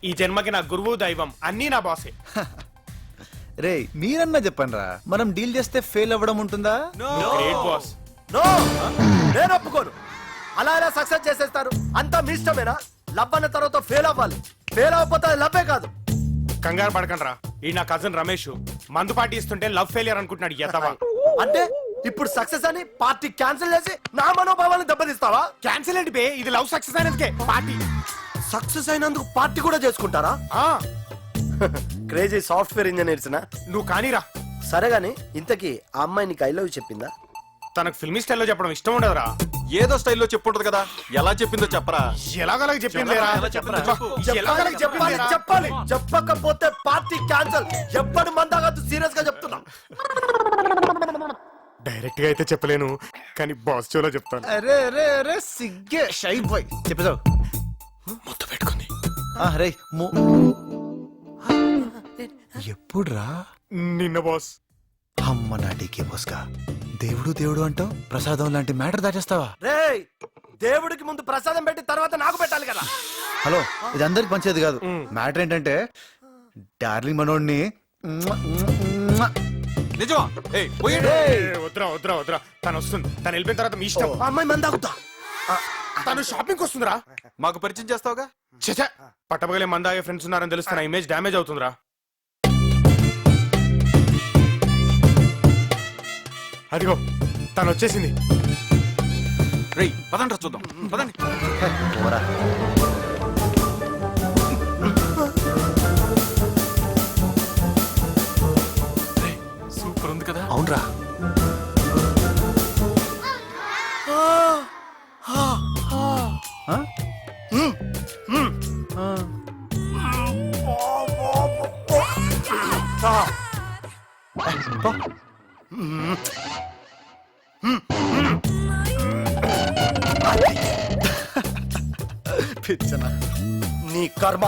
ఈ జన్మకి నా గురువు దైవం అన్నీ నా బాసే. రే మీరన్నా చెప్పండి రా, మనం డీల్ చేస్తే ఫెయిల్ అవ్వడం ఉంటుందా? Great boss. నో, నేను ఒప్పుకోను. అలా ఎలా సక్సెస్ చేసేస్తారు? అంతా మీ ఇష్టమేనా? లవ్ అన్న తర్వాత ఫెయిల్ అవ్వాలి. ఫెయిల్ అవ్వకపోతే అది లవ్వే కాదు. కంగారు పడకండ్రా, ఈ నా కజిన్ రమేష్ మందు పార్టీ ఇస్తుంటే లవ్ ఫెయిలియర్ అనుకుంటున్నాడు ఎతవా. అంటే ఇప్పుడు సక్సెస్ అని పార్టీ క్యాన్సిల్ చేసి నా మనోభావాలను దెబ్బతీస్తావా? క్యాన్సిల్ ఏంటి బే, ఇది లవ్ సక్సెస్ అయినందుకే పార్టీ. సక్సెస్ అయినందుకు పార్టీ కూడా చేసుకుంటారా? క్రేజీ సాఫ్ట్వేర్ ఇంజనీర్స్ నా? నువ్వు కానీరా. సరే గాని ఇంతకీ ఆ అమ్మాయి నీకు ఐ లవ్ చెప్పిందా? తనకు ఫిల్మీ స్టైల్లో చెప్పడం ఇష్టం ఉండదురా. ఏదో స్టైల్లో చెప్పుంటది కదా, ఎలా చెప్పిందో చెప్పరా. ఎలాగోలాగ చెప్పిందిరా. ఎలాగోలాగ చెప్పాలి చెప్పిందిరా. చెప్పాలి, చెప్పకపోతే పార్టీ క్యాన్సిల్. ఎప్పుడు మందాగద్దు, సీరియస్ గా చెప్తున్నా. డైరెక్ట్ గా అయితే చెప్పలేను, కానీ బాస్ షోలో చెప్తాను. అరే అరే అరే సిగ్గే షై బాయ్ చెప్పేదావు. మొత్తం పెట్టుకుంది. రే ఎప్పుడు రా? నిన్న బాస్. అమ్మ నాటికే బోస్గా దేవుడు దేవుడు అంటావు, ప్రసాదం లాంటి మ్యాటర్ దాటేస్తావా? రేయ్, దేవుడికి ముందు ప్రసాదం పెట్టి తర్వాత నాకు పెట్టాలి కదా. హలో, ఇది అందరికి పంచేది కాదు. మ్యాటర్ ఏంటంటే డార్లింగ్ మనోడిని నిజమా? వద్దురా వద్దురా వద్దురా, తను వస్తుంది. తను వెళ్ళిపోయిన తర్వాత మీ ఇష్టం. ఆ అమ్మాయి మందాగుతా. తను షాపింగ్ వస్తుందిరా. మాకు పరిచయం చేస్తావుగా. చచ్చా, పట్టపగలే మందాగే ఫ్రెండ్స్ ఉన్నారని తెలిస్తే నా ఇమేజ్ డ్యామేజ్ అవుతుందిరా. అదిగో తను వచ్చేసింది. రేయ్ పదండ్రా చూద్దాం, పదండి. పోరా. సూపర్ ఉంది కదా. అవునరా. నీ కర్మ.